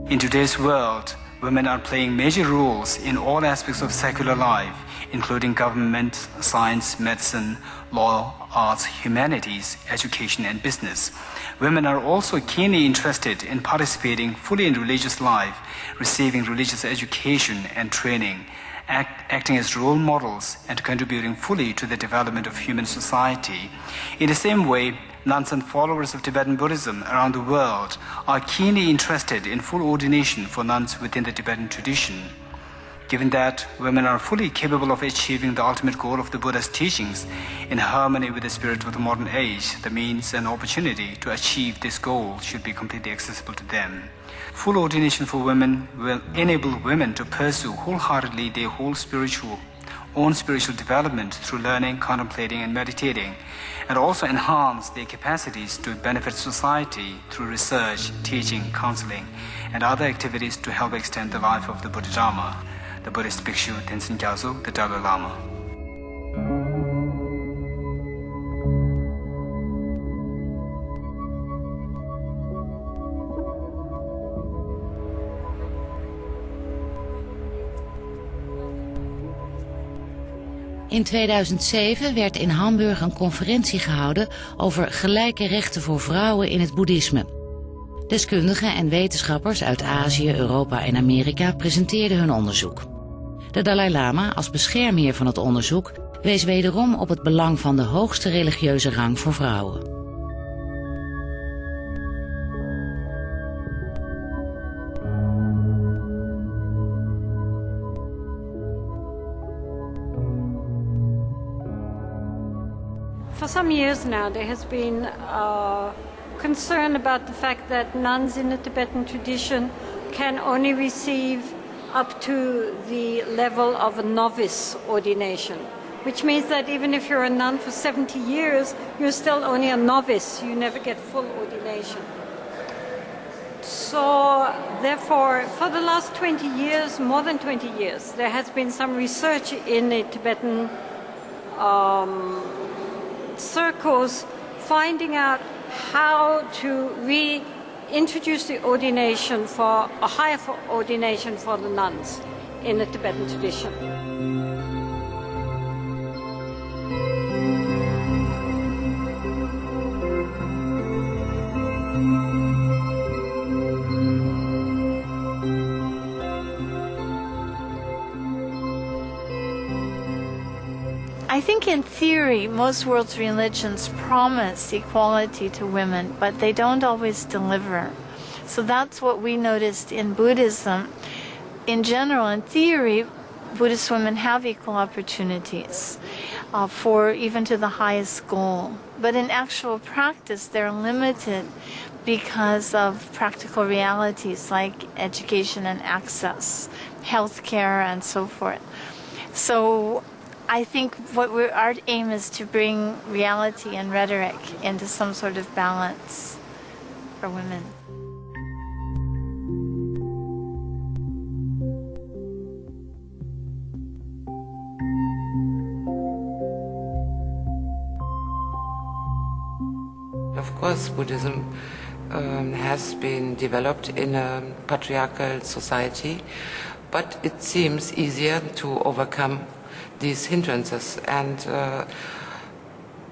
In today's world, women are playing major roles in all aspects of secular life, including government, science, medicine, law, arts, humanities, education, and business. Women are also keenly interested in participating fully in religious life, receiving religious education and training, acting as role models, and contributing fully to the development of human society. In the same way, nuns and followers of Tibetan Buddhism around the world are keenly interested in full ordination for nuns within the Tibetan tradition. Given that women are fully capable of achieving the ultimate goal of the Buddha's teachings in harmony with the spirit of the modern age, the means and opportunity to achieve this goal should be completely accessible to them. Full ordination for women will enable women to pursue wholeheartedly their own spiritual development through learning, contemplating, and meditating, and also enhance their capacities to benefit society through research, teaching, counseling, and other activities to help extend the life of the Bodhidharma, the Buddhist Bhikshu Tenzin Gyaltso, the Dalai Lama. In 2007 werd in Hamburg een conferentie gehouden over gelijke rechten voor vrouwen in het boeddhisme. Deskundigen en wetenschappers uit Azië, Europa en Amerika presenteerden hun onderzoek. De Dalai Lama, als beschermheer van het onderzoek, wees wederom op het belang van de hoogste religieuze rang voor vrouwen. For some years now, there has been concern about the fact that nuns in the Tibetan tradition can only receive up to the level of a novice ordination, which means that even if you're a nun for 70 years, you're still only a novice. You never get full ordination. So, therefore, for the last 20 years, more than 20 years, there has been some research in the Tibetan circles finding out how to reintroduce the ordination for a higher ordination for the nuns in the Tibetan tradition. I think in theory, most world's religions promise equality to women, but they don't always deliver. So that's what we noticed in Buddhism. In general, in theory, Buddhist women have equal opportunities for even to the highest goal. But in actual practice, they're limited because of practical realities like education and access, healthcare, and so forth. So I think our aim is to bring reality and rhetoric into some sort of balance for women. Of course, Buddhism has been developed in a patriarchal society, but it seems easier to overcome these hindrances, and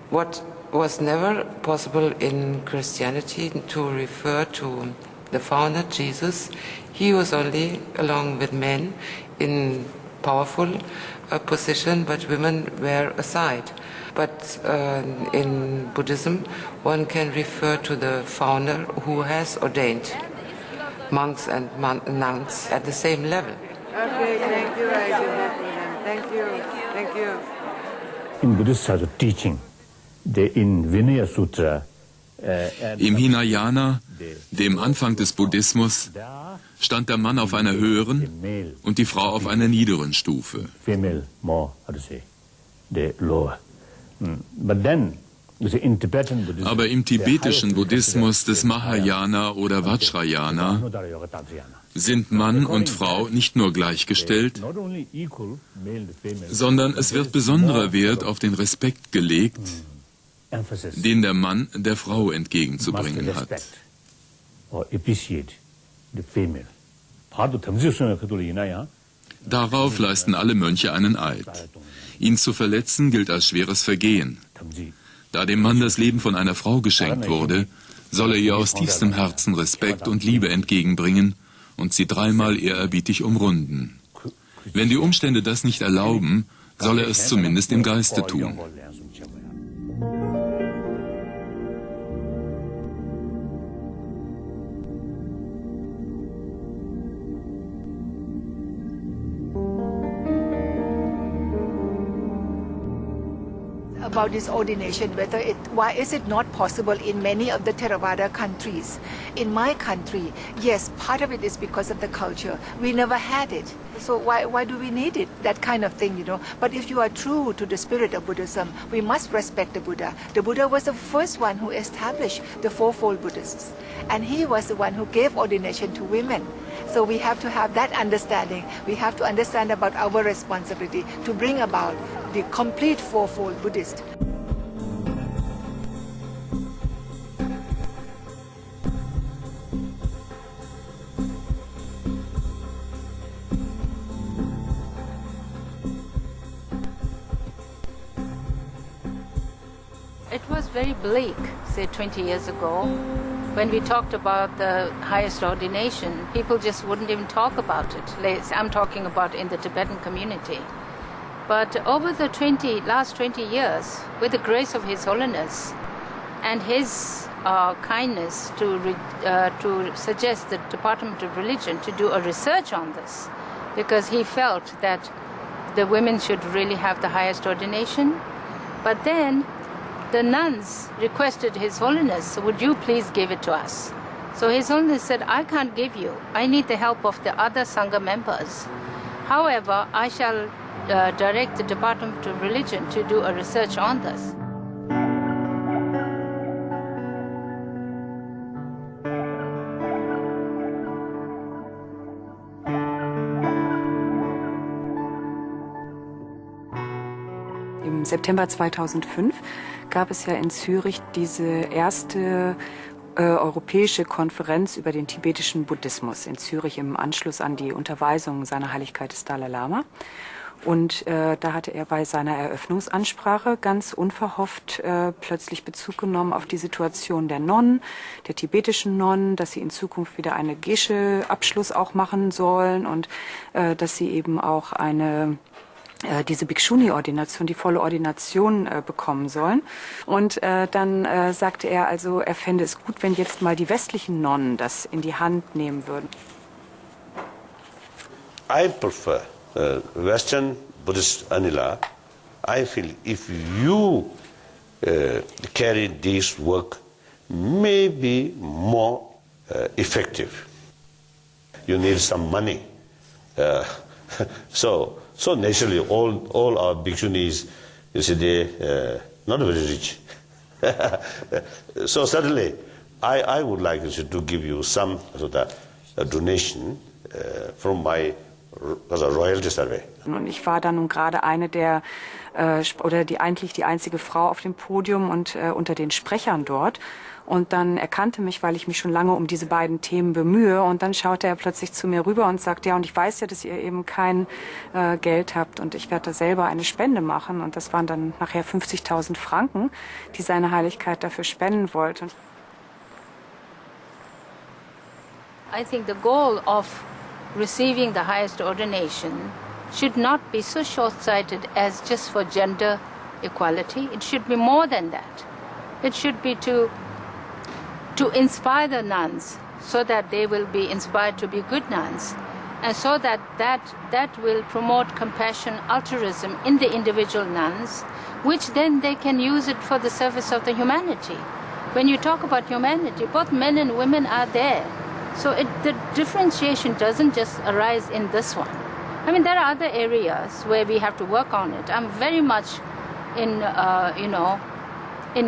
what was never possible in Christianity, to refer to the founder Jesus. He was only along with men in powerful position, but women were aside. But in Buddhism, one can refer to the founder who has ordained monks and nuns at the same level. Okay, thank you, thank you, thank you. In Buddhist teaching, in Vinaya Sutra, im Hinayana, dem Anfang des Buddhismus, stand der Mann auf einer höheren und die Frau auf einer niederen Stufe. Aber im tibetischen Buddhismus des Mahayana oder Vajrayana sind Mann und Frau nicht nur gleichgestellt, sondern es wird besonderer Wert auf den Respekt gelegt, den der Mann der Frau entgegenzubringen hat. Darauf leisten alle Mönche einen Eid. Ihn zu verletzen gilt als schweres Vergehen. Da dem Mann das Leben von einer Frau geschenkt wurde, soll er ihr aus tiefstem Herzen Respekt und Liebe entgegenbringen und sie dreimal ehrerbietig umrunden. Wenn die Umstände das nicht erlauben, soll er es zumindest im Geiste tun. About this ordination, why is it not possible in many of the Theravada countries? In my country, yes, part of it is because of the culture. We never had it. So why do we need it? That kind of thing, you know. But if you are true to the spirit of Buddhism, we must respect the Buddha. The Buddha was the first one who established the Fourfold Buddhists. And he was the one who gave ordination to women. So we have to have that understanding. We have to understand about our responsibility to bring about the complete Fourfold Buddhist. It was very bleak, say 20 years ago. When we talked about the highest ordination, people just wouldn't even talk about it. I'm talking about in the Tibetan community. But over the last 20 years, with the grace of His Holiness and his kindness to suggest the Department of Religion to do a research on this, because he felt that the women should really have the highest ordination. But then the nuns requested His Holiness, would you please give it to us? So His Holiness said, I can't give you. I need the help of the other Sangha members. However, I shall direct the Department of Religion to do a research on this. Im September 2005 gab es ja in Zürich diese erste europäische Konferenz über den tibetischen Buddhismus in Zürich im Anschluss an die Unterweisung seiner Heiligkeit des Dalai Lama. Und da hatte er bei seiner Eröffnungsansprache ganz unverhofft plötzlich Bezug genommen auf die Situation der Nonnen, der tibetischen Nonnen, dass sie in Zukunft wieder eine Gesche-Abschluss auch machen sollen und dass sie eben auch diese Bhikshuni-Ordination, die volle Ordination bekommen sollen. Und dann sagte er also, er fände es gut, wenn jetzt mal die westlichen Nonnen das in die Hand nehmen würden. I prefer Western Buddhist Anila. I feel if you carry this work, maybe more effective. You need some money. So naturally, all our bhikshunis, you see, they not very rich. So certainly, I would like to give you some sort of donation from my royalty survey. Und ich war dann nun gerade eine der eigentlich die einzige Frau auf dem Podium und unter den Sprechern dort. Und dann erkannte mich, weil ich mich schon lange um diese beiden Themen bemühe. Und dann schaute er plötzlich zu mir rüber und sagte, ja, und ich weiß ja, dass ihr eben kein Geld habt und ich werde da selber eine Spende machen. Und das waren dann nachher 50.000 Franken, die seine Heiligkeit dafür spenden wollte. I think the goal of receiving the highest ordination should not be so short-sighted as just for gender equality. It should be more than that. It should be to inspire the nuns so that they will be inspired to be good nuns, and so that will promote compassion, altruism in the individual nuns, which then they can use it for the service of the humanity. When you talk about humanity, both men and women are there. So the differentiation doesn't just arise in this one. I mean, there are other areas where we have to work on it. I'm very much in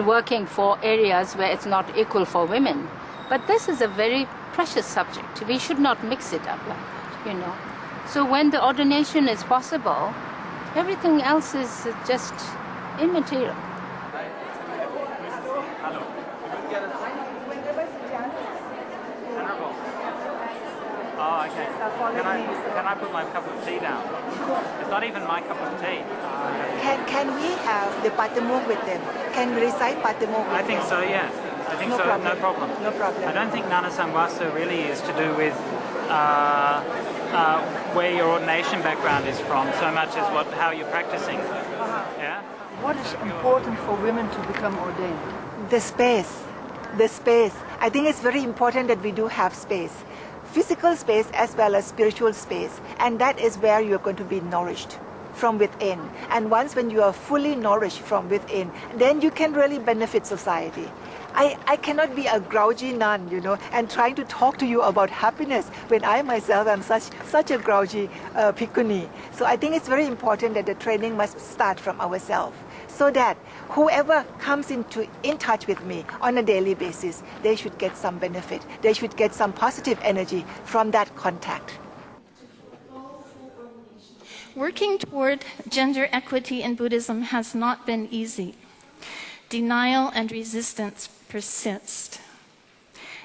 working for areas where it's not equal for women. But this is a very precious subject. We should not mix it up like that, So when the ordination is possible, everything else is just immaterial. Oh, okay. Can I put my cup of tea down? It's not even my cup of tea. Can we have the Patamok with them? Can we recite Patamok with them? I think so, yeah. I think no so, problem. no problem. No problem. I don't think Nana Sangwasa really is to do with where your ordination background is from, so much as how you're practicing. Yeah? What is important for women to become ordained? The space. The space. I think it's very important that we do have space. Physical space as well as spiritual space. And that is where you're going to be nourished from within. And once when you are fully nourished from within, then you can really benefit society. I cannot be a grouchy nun, and trying to talk to you about happiness when I myself am such a grouchy bhikkhuni. So I think it's very important that the training must start from ourselves, so that whoever comes in touch with me on a daily basis, they should get some benefit. They should get some positive energy from that contact. Working toward gender equity in Buddhism has not been easy. Denial and resistance persist.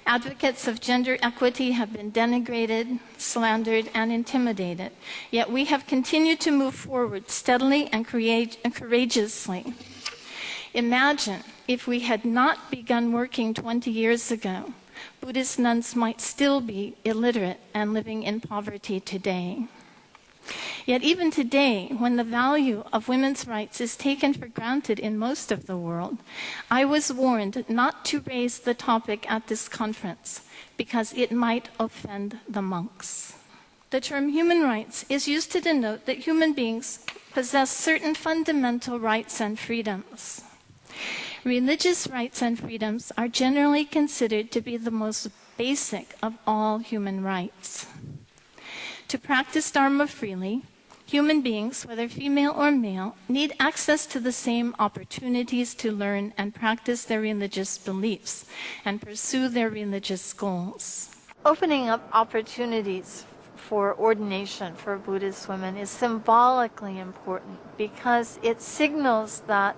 Advocates of gender equity have been denigrated, slandered, and intimidated. Yet we have continued to move forward steadily and courageously. Imagine if we had not begun working 20 years ago, Buddhist nuns might still be illiterate and living in poverty today. Yet even today, when the value of women's rights is taken for granted in most of the world, I was warned not to raise the topic at this conference because it might offend the monks. The term human rights is used to denote that human beings possess certain fundamental rights and freedoms. Religious rights and freedoms are generally considered to be the most basic of all human rights. To practice Dharma freely, human beings, whether female or male, need access to the same opportunities to learn and practice their religious beliefs and pursue their religious goals. Opening up opportunities for ordination for Buddhist women is symbolically important because it signals that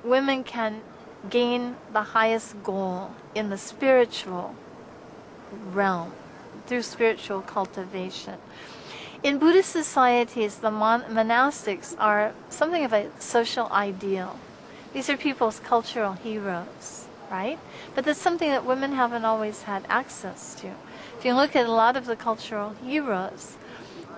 women can gain the highest goal in the spiritual realm through spiritual cultivation. In Buddhist societies, the monastics are something of a social ideal. These are people's cultural heroes, right? But that's something that women haven't always had access to. If you look at a lot of the cultural heroes,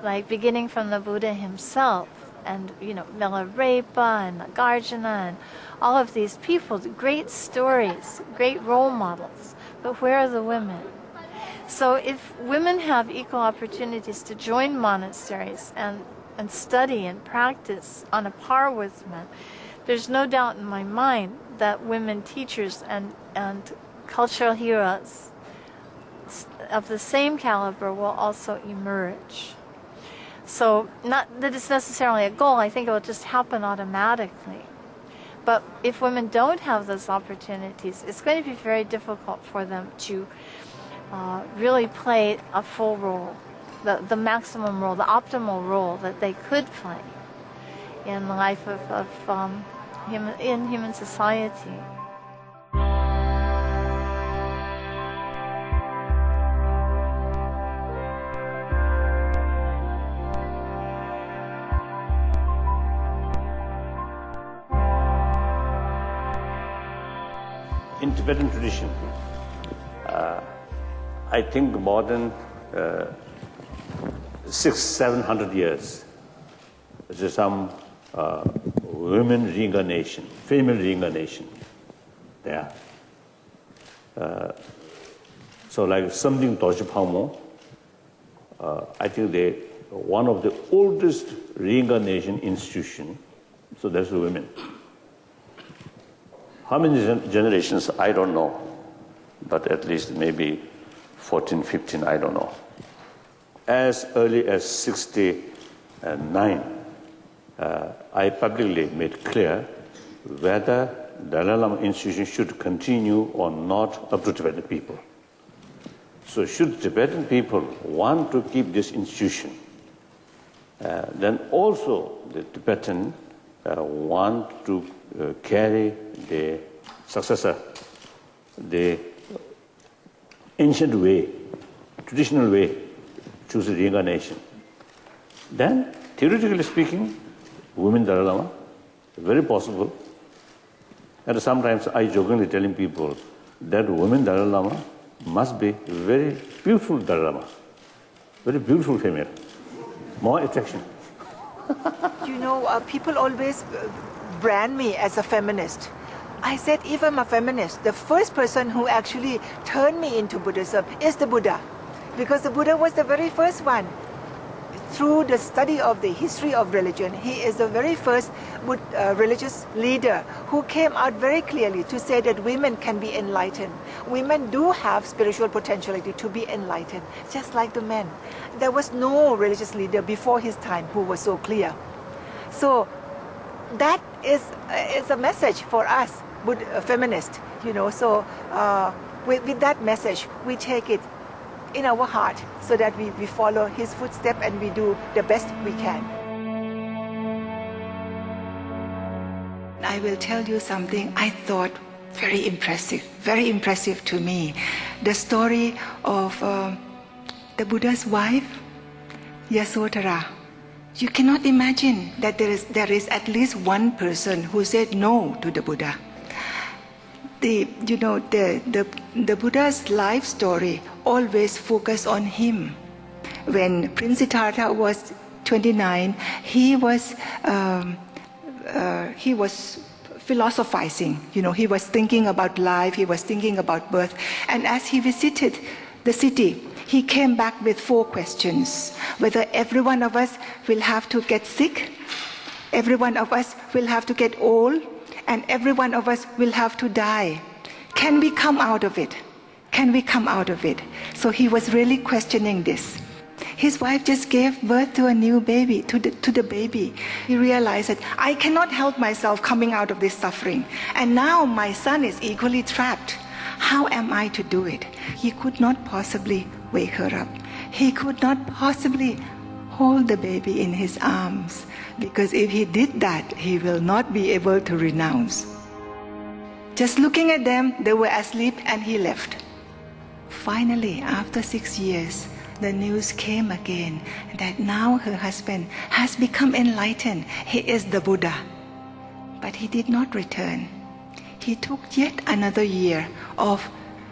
like beginning from the Buddha himself, and Milarepa and Nagarjuna and all of these people, great stories, great role models. But where are the women? So if women have equal opportunities to join monasteries and study and practice on a par with men, there's no doubt in my mind that women teachers and cultural heroes of the same caliber will also emerge. So not that it's necessarily a goal, I think it will just happen automatically. But if women don't have those opportunities, it's going to be very difficult for them to really play a full role, the maximum role, the optimal role that they could play in the life of human society. In Tibetan tradition, I think more than 600-700 years, there's some women reincarnation, female reincarnation there. So like something Dorje Phangmo, I think they one of the oldest reincarnation institution, so that's the women. How many generations, I don't know, but at least maybe 14, 15, I don't know. As early as 69, I publicly made clear whether Dalai Lama institution should continue or not up to Tibetan people. So should Tibetan people want to keep this institution, then also the Tibetan want to carry the successor, the ancient way, traditional way choose reincarnation. Then, theoretically speaking, women Dalai Lama, very possible. And sometimes I jokingly telling people that women Dalai Lama must be very beautiful Dalai Lama, very beautiful female, more attraction. You know, people always brand me as a feminist. I said, if I'm a feminist, the first person who actually turned me into Buddhism is the Buddha, because the Buddha was the very first one. Through the study of the history of religion, he is the very first religious leader who came out very clearly to say that women can be enlightened. Women do have spiritual potentiality to be enlightened, just like the men. There was no religious leader before his time who was so clear. So that is a message for us, feminists, you know. So with that message, we take it in our heart so that we follow his footsteps and we do the best we can. I will tell you something I thought very impressive to me. The story of the Buddha's wife, Yasodhara. You cannot imagine that there is at least one person who said no to the Buddha. The Buddha's life story always focused on him. When Prince Siddhartha was 29, he was philosophizing. You know, he was thinking about life. He was thinking about birth. And as he visited the city, he came back with 4 questions: whether every one of us will have to get sick, every one of us will have to get old, and every one of us will have to die. Can we come out of it? Can we come out of it? So he was really questioning this. His wife just gave birth to a new baby, to the baby. He realized that I cannot help myself coming out of this suffering. And now my son is equally trapped. How am I to do it? He could not possibly wake her up. He could not possibly hold the baby in his arms, because if he did that, he will not be able to renounce. Just looking at them, they were asleep and he left. Finally, after 6 years, the news came again that now her husband has become enlightened. He is the Buddha. But he did not return. He took yet another year of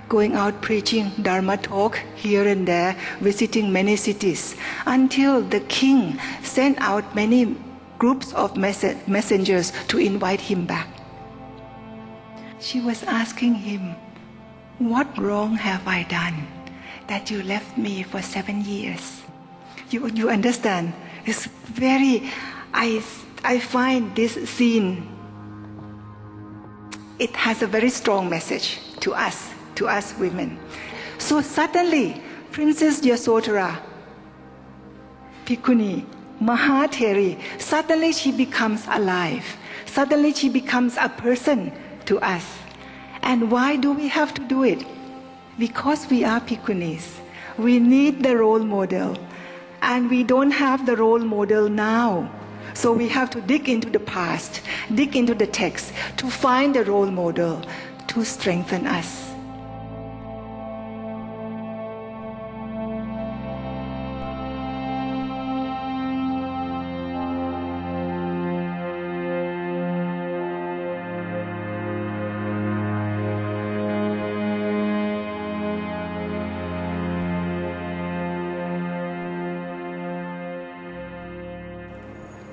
going out preaching Dharma talk here and there, visiting many cities, until the king sent out many groups of messengers to invite him back. She was asking him, what wrong have I done that you left me for 7 years? You understand? It's very, I find this scene, it has a very strong message to us women. So suddenly, Princess Yasodhara, Bhikkhuni, Mahatheri, suddenly she becomes alive. Suddenly she becomes a person to us. And why do we have to do it? Because we are Bhikkhunis. We need the role model. And we don't have the role model now. So we have to dig into the past, dig into the text to find a role model to strengthen us.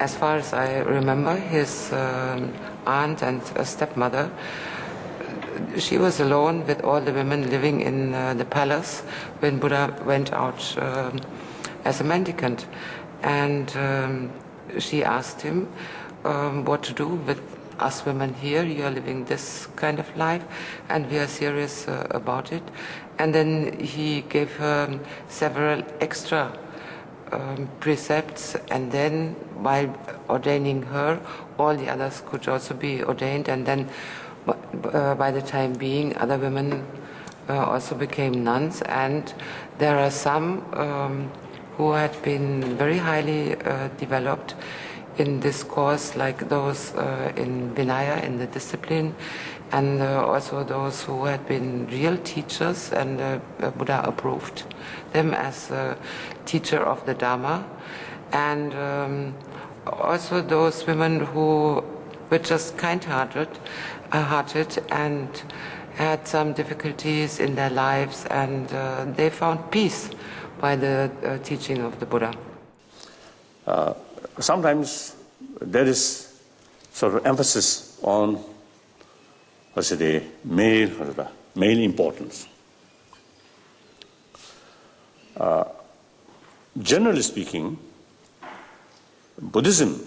As far as I remember, his aunt and stepmother, she was alone with all the women living in the palace when Buddha went out as a mendicant. And she asked him what to do with us women here. You are living this kind of life and we are serious about it. And then he gave her several extra precepts, and then by ordaining her, all the others could also be ordained, and then by the time being, other women also became nuns, and there are some who had been very highly developed in this course, like those in Vinaya, in the discipline, and also those who had been real teachers, and Buddha approved them as a teacher of the Dharma, and also those women who were just kind-hearted and had some difficulties in their lives, and they found peace by the teaching of the Buddha. Sometimes there is sort of emphasis on male importance. Generally speaking, Buddhism,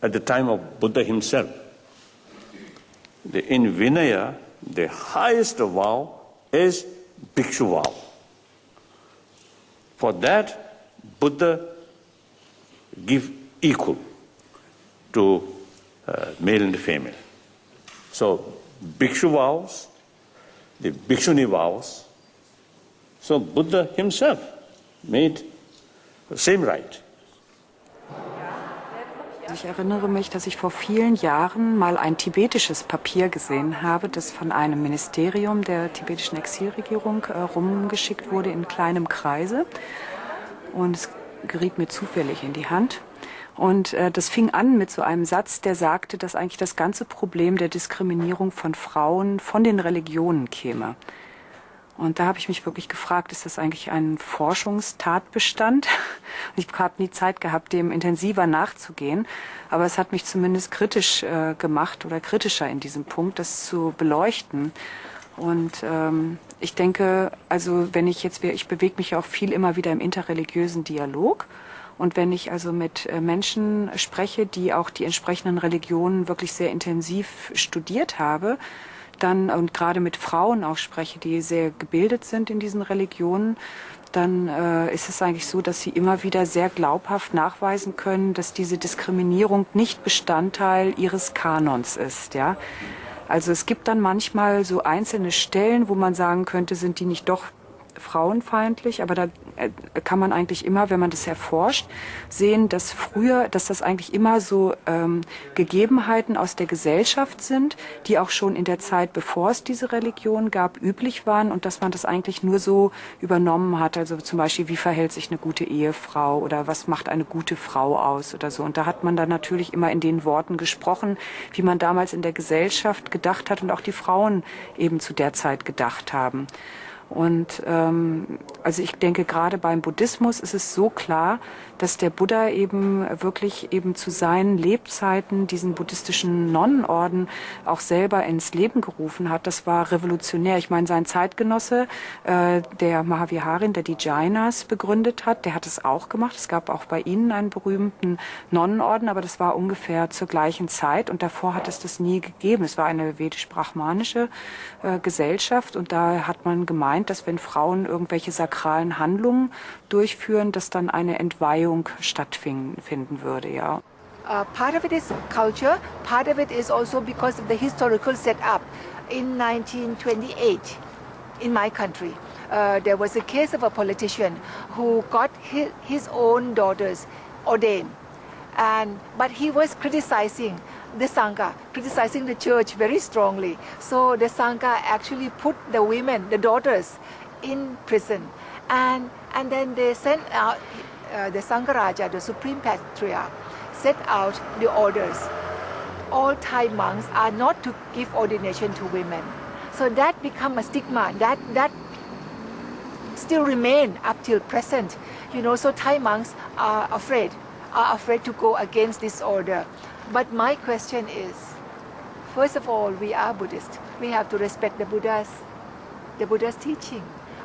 at the time of Buddha himself, in Vinaya, the highest vow is Bhikshu vow. For that, Buddha give equal to male and female. So, Bhikshu vows, the Bhikshuni vows, so Buddha himself made the same right. Ich erinnere mich, dass ich vor vielen Jahren mal ein tibetisches Papier gesehen habe, das von einem Ministerium der tibetischen Exilregierung rumgeschickt wurde in kleinem Kreise. Und es geriet mir zufällig in die Hand. Und das fing an mit so einem Satz, der sagte, dass eigentlich das ganze Problem der Diskriminierung von Frauen von den Religionen käme. Und da habe ich mich wirklich gefragt, ist das eigentlich ein Forschungstatbestand? Ich habe nie Zeit gehabt, dem intensiver nachzugehen. Aber es hat mich zumindest kritisch gemacht oder kritischer in diesem Punkt, das zu beleuchten. Und ich denke, also ich bewege mich auch viel immer wieder im interreligiösen Dialog. Und wenn ich also mit Menschen spreche, die auch die entsprechenden Religionen wirklich sehr intensiv studiert habe, und gerade mit Frauen auch spreche, die sehr gebildet sind in diesen Religionen, dann ist es eigentlich so, dass sie immer wieder sehr glaubhaft nachweisen können, dass diese Diskriminierung nicht Bestandteil ihres Kanons ist, ja. Also es gibt dann manchmal so einzelne Stellen, wo man sagen könnte, sind die nicht doch frauenfeindlich, aber da kann man eigentlich immer, wenn man das erforscht, sehen, dass das eigentlich immer so Gegebenheiten aus der Gesellschaft sind, die auch schon in der Zeit, bevor es diese Religion gab, üblich waren und dass man das eigentlich nur so übernommen hat. Also zum Beispiel, wie verhält sich eine gute Ehefrau oder was macht eine gute Frau aus oder so. Und da hat man dann natürlich immer in den Worten gesprochen, wie man damals in der Gesellschaft gedacht hat und auch die Frauen eben zu der Zeit gedacht haben. Und also ich denke, gerade beim Buddhismus ist es so klar, dass der Buddha eben wirklich eben zu seinen Lebzeiten diesen buddhistischen Nonnenorden auch selber ins Leben gerufen hat. Das war revolutionär. Ich meine, sein Zeitgenosse, der Mahaviharin, der die Jainas begründet hat, der hat es auch gemacht. Es gab auch bei ihnen einen berühmten Nonnenorden, aber das war ungefähr zur gleichen Zeit und davor hat es das nie gegeben. Es war eine vedisch-brahmanische Gesellschaft und da hat man gemeint, dass wenn Frauen irgendwelche sakralen Handlungen durchführen, dass dann eine Entweihung stattfinden würde, ja. Part of it is culture, part of it is also because of the historical setup. In 1928, in my country, there was a case of a politician who got his own daughters ordained, but he was criticizing the Sangha, criticizing the church very strongly. So the Sangha actually put the women, the daughters, in prison, and then they sent out the Sangharaja, the Supreme Patriarch, set out the orders. All Thai monks are not to give ordination to women. So that become a stigma. That still remain up till present. You know, so Thai monks are afraid to go against this order. But my question is, first of all, we are Buddhist. We have to respect the Buddha's teaching.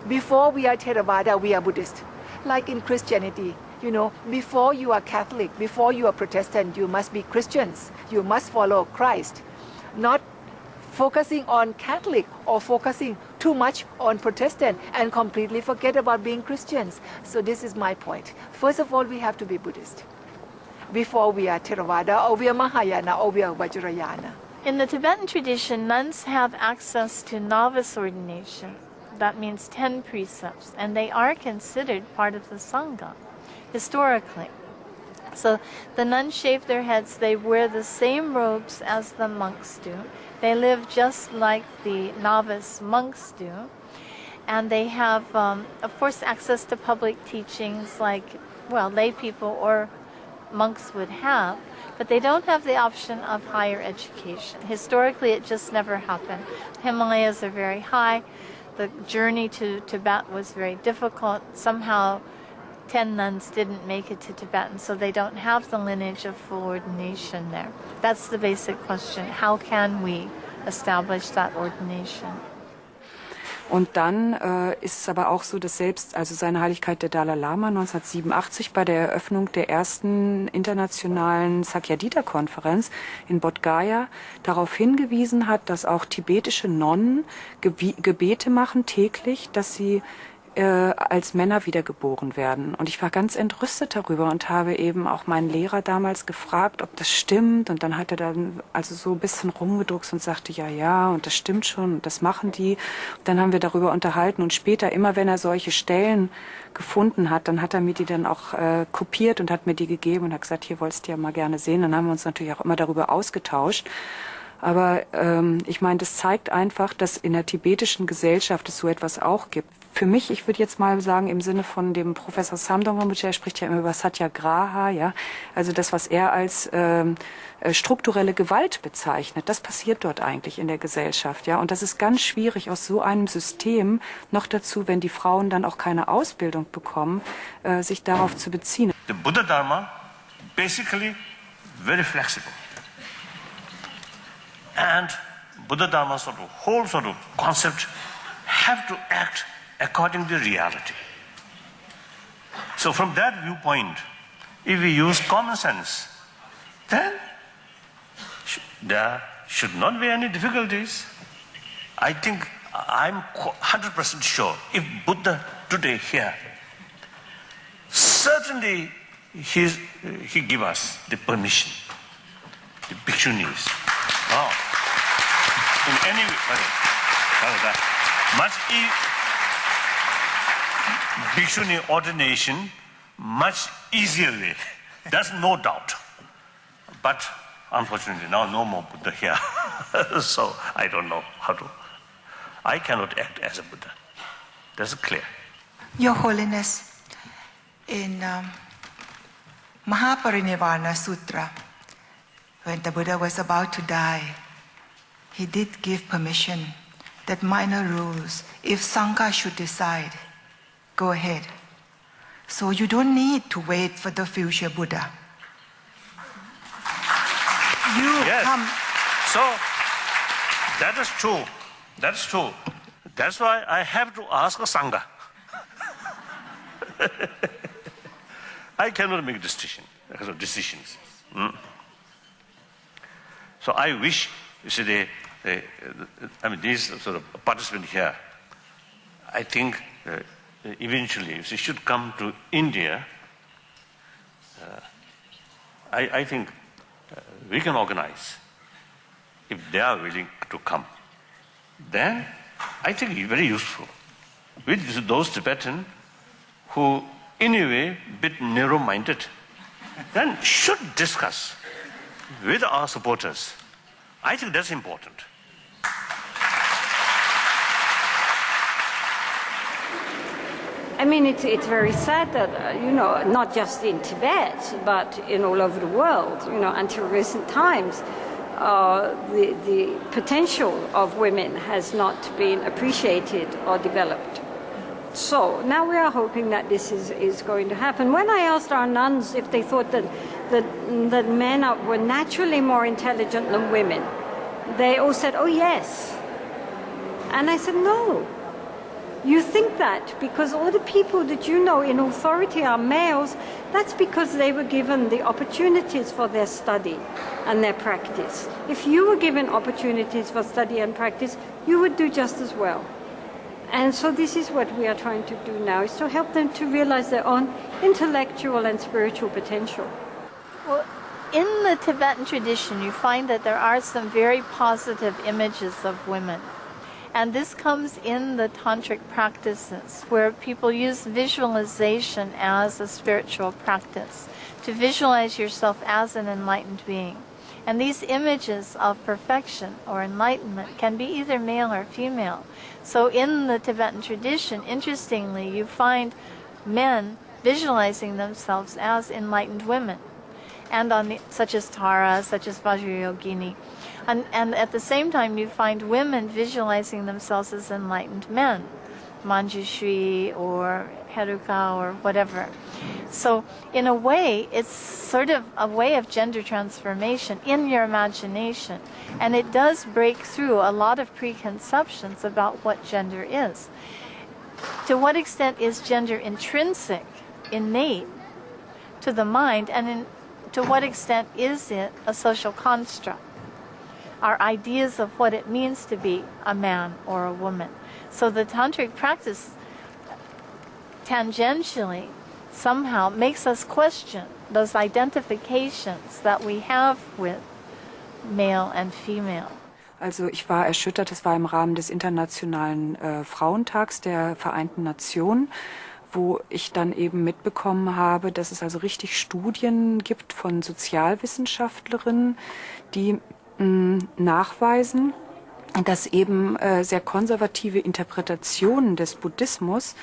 Before we are Theravada, we are Buddhist. Like in Christianity, you know, before you are Catholic, before you are Protestant, you must be Christians. You must follow Christ. Not focusing on Catholic or focusing too much on Protestant and completely forget about being Christians. So this is my point. First of all, we have to be Buddhist before we are Theravada or we are Mahayana or we are Vajrayana. In the Tibetan tradition, nuns have access to novice ordination. That means 10 precepts, and they are considered part of the Sangha, historically. So the nuns shave their heads. They wear the same robes as the monks do. They live just like the novice monks do. And they have, of course, access to public teachings like, well, lay people or monks would have. But they don't have the option of higher education. Historically, it just never happened. Himalayas are very high. The journey to Tibet was very difficult. Somehow, 10 nuns didn't make it to Tibet, and so they don't have the lineage of full ordination there. That's the basic question. How can we establish that ordination? Und dann ist es aber auch so, dass selbst, also seine Heiligkeit der Dalai Lama 1987 bei der Eröffnung der ersten internationalen Sakyadhita-Konferenz in Bodh Gaya darauf hingewiesen hat, dass auch tibetische Nonnen Gebete machen täglich, dass sie als Männer wiedergeboren werden. Und ich war ganz entrüstet darüber und habe eben auch meinen Lehrer damals gefragt, ob das stimmt. Und dann hat er dann also so ein bisschen rumgedruckst und sagte, ja, und das stimmt schon, und das machen die. Und dann haben wir darüber unterhalten und später, immer wenn er solche Stellen gefunden hat, dann hat er mir die dann auch kopiert und hat mir die gegeben und hat gesagt, hier wolltest du ja mal gerne sehen. Dann haben wir uns natürlich auch immer darüber ausgetauscht. Aber ich meine, das zeigt einfach, dass in der tibetischen Gesellschaft es so etwas auch gibt. Für mich, ich würde jetzt mal sagen, im Sinne von dem Professor Samdong Rinpoche, er spricht ja immer über Satyagraha, ja, also das, was er als strukturelle Gewalt bezeichnet, das passiert dort eigentlich in der Gesellschaft, ja, und das ist ganz schwierig aus so einem System, noch dazu, wenn die Frauen dann auch keine Ausbildung bekommen, sich darauf zu beziehen. The Buddha Dharma, basically very flexible. And Buddha Dharma whole sort of concept have to act according to reality. So from that viewpoint, if we use common sense, then there should not be any difficulties. I think I'm 100% sure if Buddha today here, certainly he give us the permission, the bhikshunis. Oh. In any way, much bhikshuni ordination, much easier way. That's no doubt. But unfortunately, now no more Buddha here. So I don't know how to. I cannot act as a Buddha. That's clear. Your Holiness, in Mahaparinirvana Sutra, when the Buddha was about to die, he did give permission that minor rules, if Sangha should decide, go ahead. So you don't need to wait for the future Buddha. Yes. So that is true. That's true. That's why I have to ask a Sangha. I cannot make decisions. So I wish, you see, these sort of participants here, I think eventually, if they should come to India, I think we can organize, if they are willing to come. Then I think it's very useful. With those Tibetans who, in a way, bit narrow-minded, then should discuss with our supporters. I think that's important. I mean, it's very sad that, not just in Tibet, but in all over the world, until recent times, the potential of women has not been appreciated or developed. So now we are hoping that this is going to happen. When I asked our nuns if they thought that men were naturally more intelligent than women, they all said, oh yes. And I said, no. You think that because all the people that you know in authority are males, that's because they were given the opportunities for their study and their practice. If you were given opportunities for study and practice, you would do just as well. And so this is what we are trying to do now, is to help them to realize their own intellectual and spiritual potential. Well, in the Tibetan tradition, you find that there are some very positive images of women. And this comes in the tantric practices, where people use visualization as a spiritual practice, to visualize yourself as an enlightened being. And these images of perfection or enlightenment can be either male or female. So in the Tibetan tradition, interestingly, you find men visualizing themselves as enlightened women, and such as Tara, such as Vajrayogini. And at the same time, you find women visualizing themselves as enlightened men, Manjushri or Heruka or whatever. So in a way, it's sort of a way of gender transformation in your imagination. And it does break through a lot of preconceptions about what gender is. To what extent is gender intrinsic, innate to the mind, and to what extent is it a social construct? Our ideas of what it means to be a man or a woman. So the tantric practice tangentially somehow makes us question those identifications that we have with male and female. Also ich war erschüttert, es war im Rahmen des Internationalen Frauentags der Vereinten Nationen, wo ich dann eben mitbekommen habe, dass es also richtig Studien gibt von Sozialwissenschaftlerinnen, die nachweisen, dass eben sehr konservative Interpretationen des Buddhismus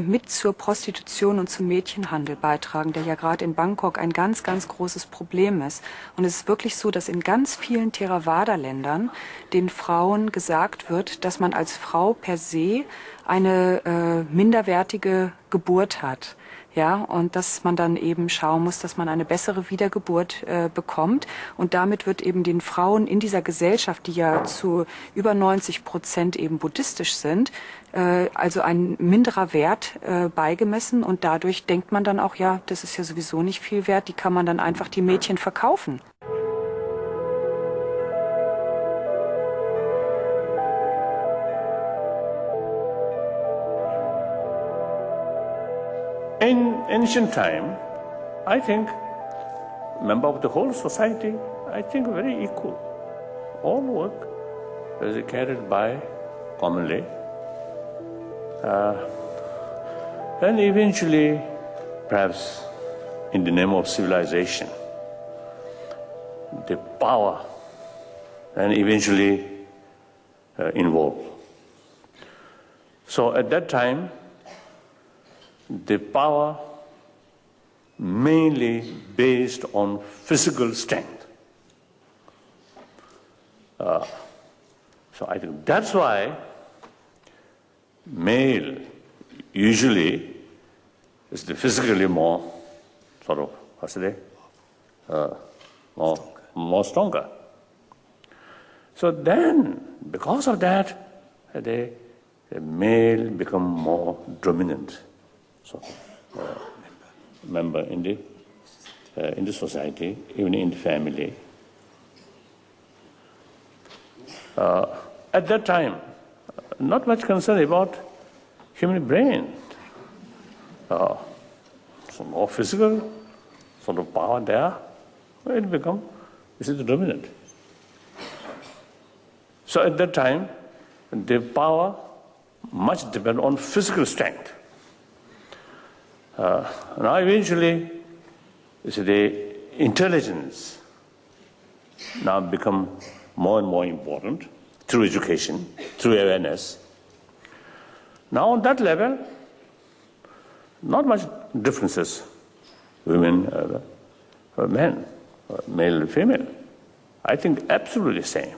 mit zur Prostitution und zum Mädchenhandel beitragen, der ja gerade in Bangkok ein ganz, ganz großes Problem ist. Und es ist wirklich so, dass in ganz vielen Theravada-Ländern den Frauen gesagt wird, dass man als Frau per se eine minderwertige Geburt hat. Ja, und dass man dann eben schauen muss, dass man eine bessere Wiedergeburt bekommt. Und damit wird eben den Frauen in dieser Gesellschaft, die ja zu über 90% eben buddhistisch sind, also ein minderer Wert beigemessen. Und dadurch denkt man dann auch, ja, das ist ja sowieso nicht viel wert, die kann man dann einfach die Mädchen verkaufen. In ancient time, I think, member of the whole society, I think very equal. All work is carried by commonly. And eventually, perhaps in the name of civilization, the power and eventually involved. So at that time, the power mainly based on physical strength. So I think that's why male usually is the physically more sort of, what's the more stronger. So then, because of that, the male become more dominant. So, member in the society, even in the family. At that time, not much concern about human brain. So more physical sort of power there, it become this is the dominant. So at that time, the power much depend on physical strength. Now eventually, the intelligence now become more and more important through education, through awareness. Now on that level, not much differences, women, men, male and female. I think absolutely same.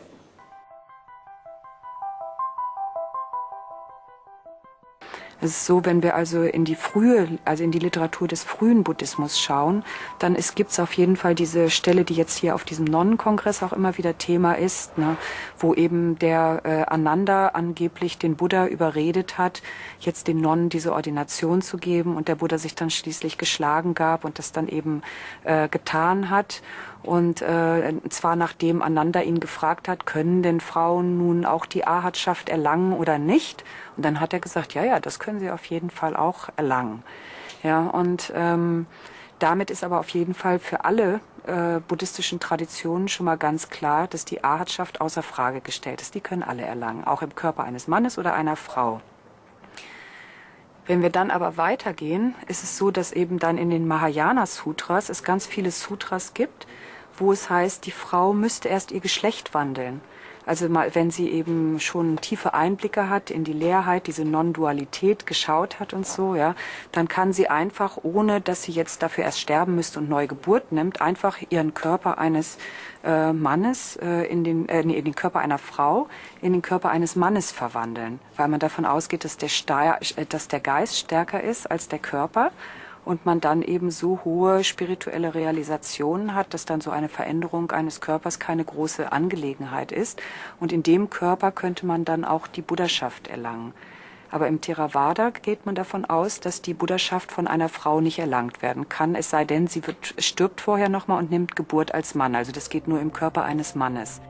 Es ist so, wenn wir also in die Literatur des frühen Buddhismus schauen, dann gibt es auf jeden Fall diese Stelle, die jetzt hier auf diesem Nonnenkongress auch immer wieder Thema ist, ne, wo eben der Ananda angeblich den Buddha überredet hat, jetzt den Nonnen diese Ordination zu geben, und der Buddha sich dann schließlich geschlagen gab und das dann eben getan hat. Und zwar nachdem Ananda ihn gefragt hat, können denn Frauen nun auch die Arhatschaft erlangen oder nicht? Und dann hat er gesagt, ja, das können sie auf jeden Fall auch erlangen. Ja, und Damit ist aber auf jeden Fall für alle buddhistischen Traditionen schon mal ganz klar, dass die Arhatschaft außer Frage gestellt ist. Die können alle erlangen, auch im Körper eines Mannes oder einer Frau. Wenn wir dann aber weitergehen, ist es so, dass eben dann in den Mahayana-Sutras es ganz viele Sutras gibt, wo es heißt, die Frau müsste erst ihr Geschlecht wandeln. Also wenn sie eben schon tiefe Einblicke hat in die Leerheit, diese Non-Dualität geschaut hat und so, ja, dann kann sie einfach, ohne dass sie jetzt dafür erst sterben müsste und neue Geburt nimmt, einfach ihren Körper eines Mannes in den Körper einer Frau in den Körper eines Mannes verwandeln, weil man davon ausgeht, dass der Geist stärker ist als der Körper. Und man dann eben so hohe spirituelle Realisationen hat, dass dann so eine Veränderung eines Körpers keine große Angelegenheit ist. Und in dem Körper könnte man dann auch die Buddhaschaft erlangen. Aber im Theravada geht man davon aus, dass die Buddhaschaft von einer Frau nicht erlangt werden kann, es sei denn, sie stirbt vorher nochmal und nimmt Geburt als Mann. Also das geht nur im Körper eines Mannes.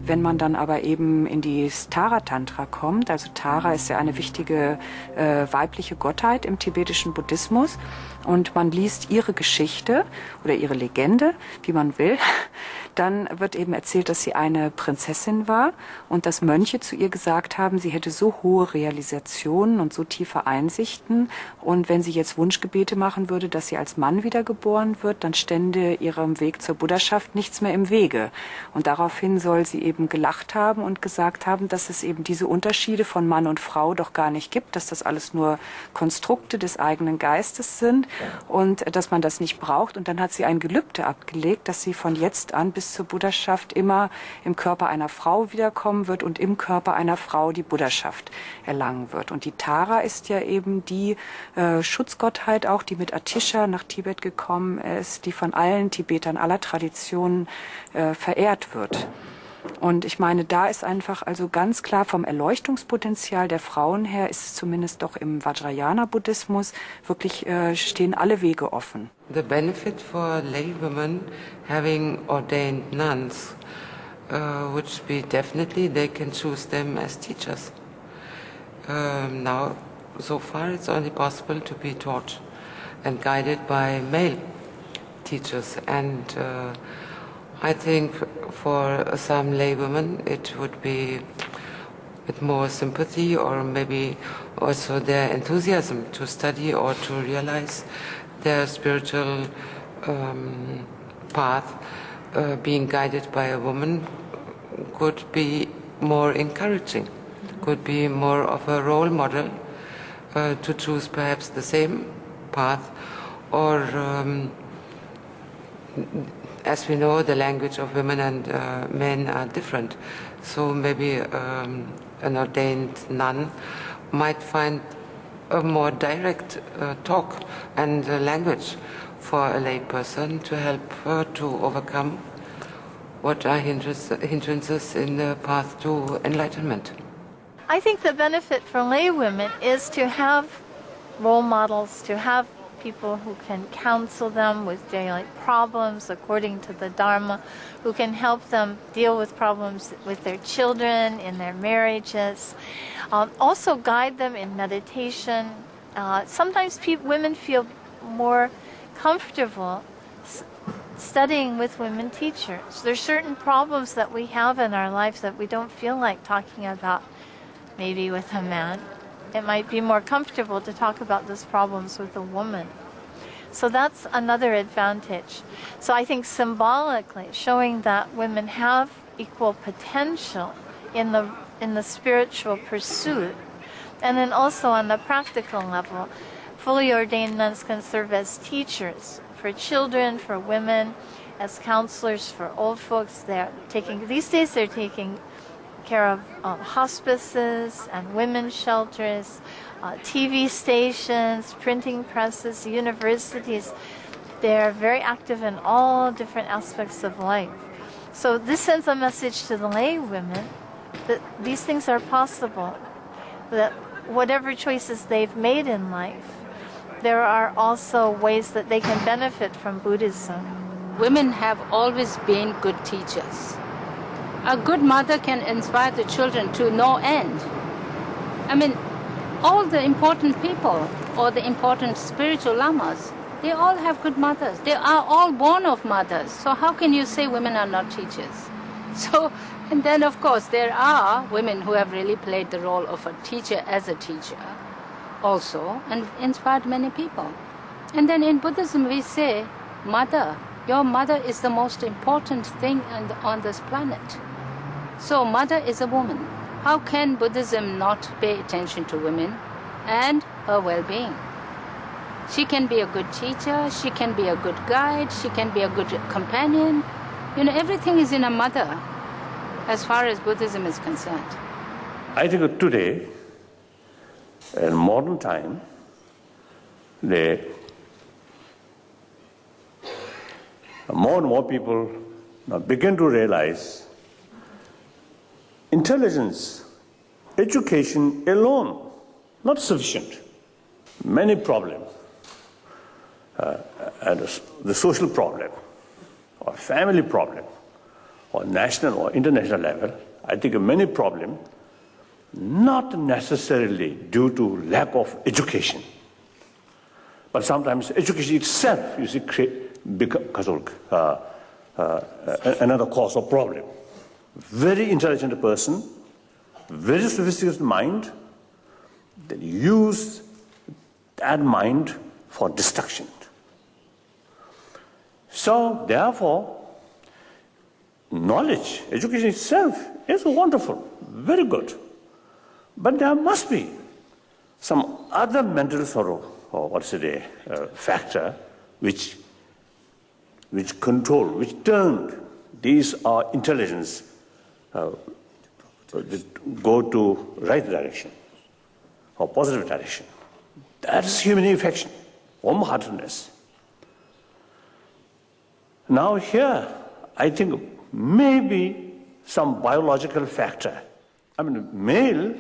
Wenn man dann aber eben in die Tara-Tantra kommt, also Tara ist ja eine wichtige weibliche Gottheit im tibetischen Buddhismus und man liest ihre Geschichte oder ihre Legende, wie man will, dann wird eben erzählt, dass sie eine Prinzessin war und dass Mönche zu ihr gesagt haben, sie hätte so hohe Realisationen und so tiefe Einsichten und wenn sie jetzt Wunschgebete machen würde, dass sie als Mann wiedergeboren wird, dann stände ihrem Weg zur Buddhaschaft nichts mehr im Wege. Und daraufhin soll sie eben gelacht haben und gesagt haben, dass es eben diese Unterschiede von Mann und Frau doch gar nicht gibt, dass das alles nur Konstrukte des eigenen Geistes sind und dass man das nicht braucht. Und dann hat sie ein Gelübde abgelegt, dass sie von jetzt an bis zur Buddhaschaft immer im Körper einer Frau wiederkommen wird und im Körper einer Frau die Buddhaschaft erlangen wird. Und die Tara ist ja eben die Schutzgottheit auch, die mit Atisha nach Tibet gekommen ist, die von allen Tibetern aller Traditionen verehrt wird. Und ich meine, da ist einfach also ganz klar vom Erleuchtungspotenzial der Frauen her, ist es zumindest doch im Vajrayana-Buddhismus, wirklich stehen alle Wege offen. The benefit for lay women having ordained nuns would be definitely they can choose them as teachers. Now, so far it's only possible to be taught and guided by male teachers and I think for some lay women it would be with more sympathy or maybe also their enthusiasm to study or to realize their spiritual path being guided by a woman could be more encouraging, could be more of a role model to choose perhaps the same path or as we know, the language of women and men are different. So maybe an ordained nun might find a more direct talk and language for a lay person to help her to overcome what are hindrances in the path to enlightenment. I think the benefit for lay women is to have role models, to have people who can counsel them with daily problems according to the Dharma, who can help them deal with problems with their children, in their marriages, also guide them in meditation. Sometimes women feel more comfortable studying with women teachers. There's certain problems that we have in our lives that we don't feel like talking about maybe with a man. It might be more comfortable to talk about those problems with a woman. So that's another advantage. So I think symbolically showing that women have equal potential in the spiritual pursuit, and then also on the practical level, fully ordained nuns can serve as teachers for children, for women, as counselors for old folks. These days they're taking care of hospices and women's shelters, TV stations, printing presses, universities. They're very active in all different aspects of life. So this sends a message to the lay women that these things are possible, that whatever choices they've made in life, there are also ways that they can benefit from Buddhism. Women have always been good teachers. A good mother can inspire the children to no end. I mean, all the important people or the important spiritual lamas, they all have good mothers. They are all born of mothers. So how can you say women are not teachers? So, and then of course there are women who have really played the role of a teacher as a teacher also and inspired many people. And then in Buddhism we say, mother, your mother is the most important thing on this planet. So mother is a woman. How can Buddhism not pay attention to women and her well-being? She can be a good teacher, she can be a good guide, she can be a good companion. You know, everything is in a mother as far as Buddhism is concerned. I think today, in modern time, more and more people begin to realize intelligence, education alone, not sufficient. Many problems, and the social problem, or family problem, or national or international level, I think many problems not necessarily due to lack of education, but sometimes education itself, you see, another cause of problem. Very intelligent person, very sophisticated mind, they use that mind for destruction. So therefore, knowledge, education itself is wonderful, very good. But there must be some other mental sorrow, or factor, which control, which turned these intelligence go to right direction or positive direction. That is human affection, warm-heartedness. Now here, I think maybe some biological factor. I mean, male,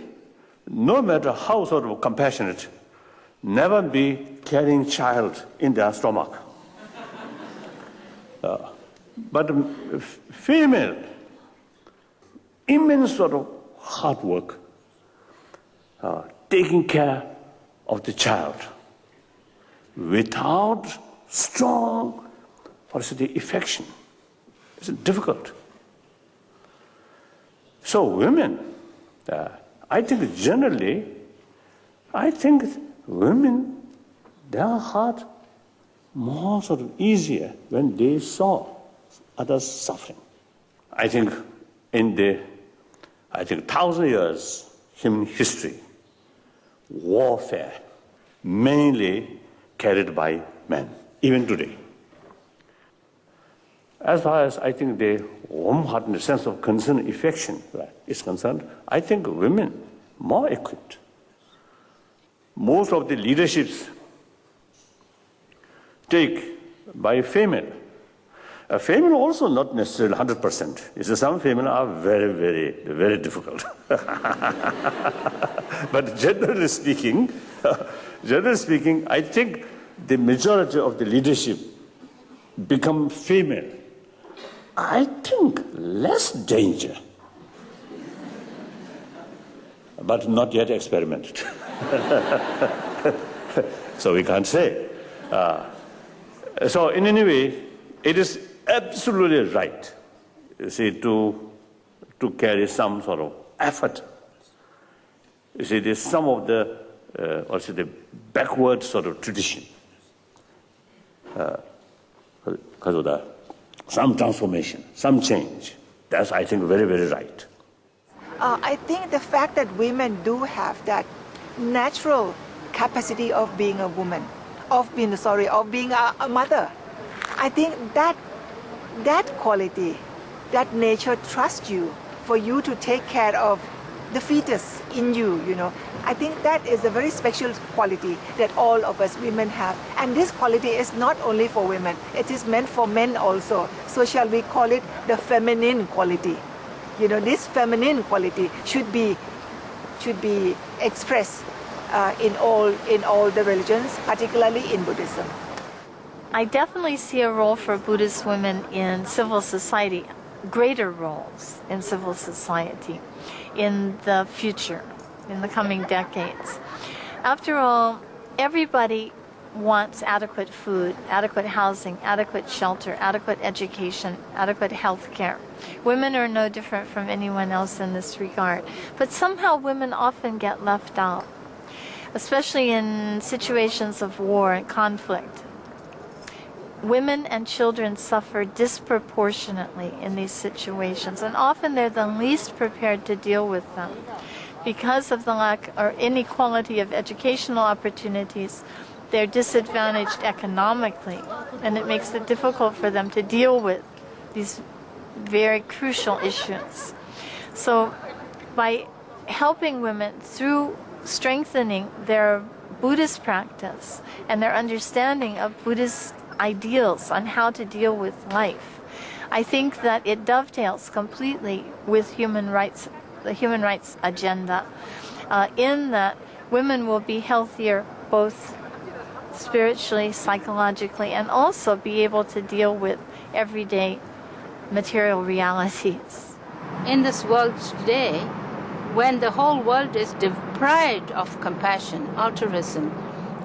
no matter how sort of compassionate, never be carrying child in their stomach. But female, immense sort of hard work, taking care of the child without strong affection. It's difficult. So women, I think generally, women, their heart more sort of easier when they saw others suffering. I think in the 1,000 years human history, warfare mainly carried by men, even today. As far as I think the warm-hearted sense of concern, affection is concerned, I think women more equipped. Most of the leaderships take by female. A female also not necessarily 100%. You see, some female are very, very, very difficult. But generally speaking, I think the majority of the leadership become female. I think less danger, but not yet experimented. So we can't say. So in any way, it is absolutely right, you see, to carry some sort of effort. You see, there's some of the backward sort of tradition. Because of some transformation, some change. That's, I think, very, very right. I think the fact that women do have that natural capacity of being a woman, of being a mother, I think that quality, that nature trusts you for you to take care of the fetus in you, you know. I think that is a very special quality that all of us women have. And this quality is not only for women, it is meant for men also. So shall we call it the feminine quality? You know, this feminine quality should be expressed in all the religions, particularly in Buddhism. I definitely see a role for Buddhist women in civil society, greater roles in civil society in the future. in the coming decades. After all, everybody wants adequate food, adequate housing, adequate shelter, adequate education, adequate health care. Women are no different from anyone else in this regard. But somehow women often get left out, especially in situations of war and conflict. Women and children suffer disproportionately in these situations, and often they're the least prepared to deal with them because of the lack or inequality of educational opportunities. They're disadvantaged economically, and it makes it difficult for them to deal with these very crucial issues. So by helping women through strengthening their Buddhist practice and their understanding of Buddhist ideals on how to deal with life, I think that it dovetails completely with human rights, the human rights agenda, in that women will be healthier both spiritually, psychologically, and also be able to deal with everyday material realities. In this world today, when the whole world is deprived of compassion, altruism,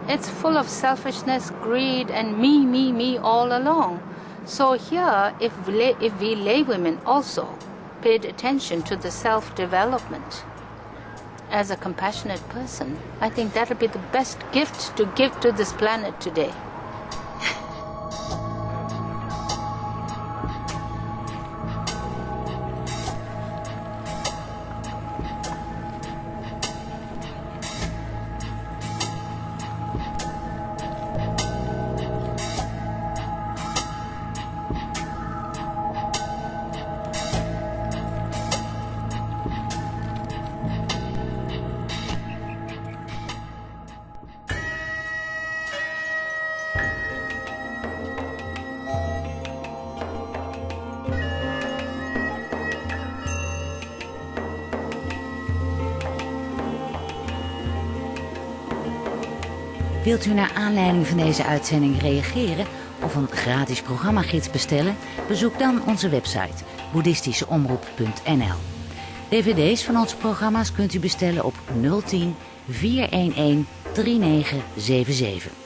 it's full of selfishness, greed, and me all along. So here, if we lay women also paid attention to the self-development as a compassionate person, I think that would be the best gift to give to this planet today. Wilt u naar aanleiding van deze uitzending reageren of een gratis programmagids bestellen? Bezoek dan onze website boeddhistischeomroep.nl. DVD's van onze programma's kunt u bestellen op 010 411 3977.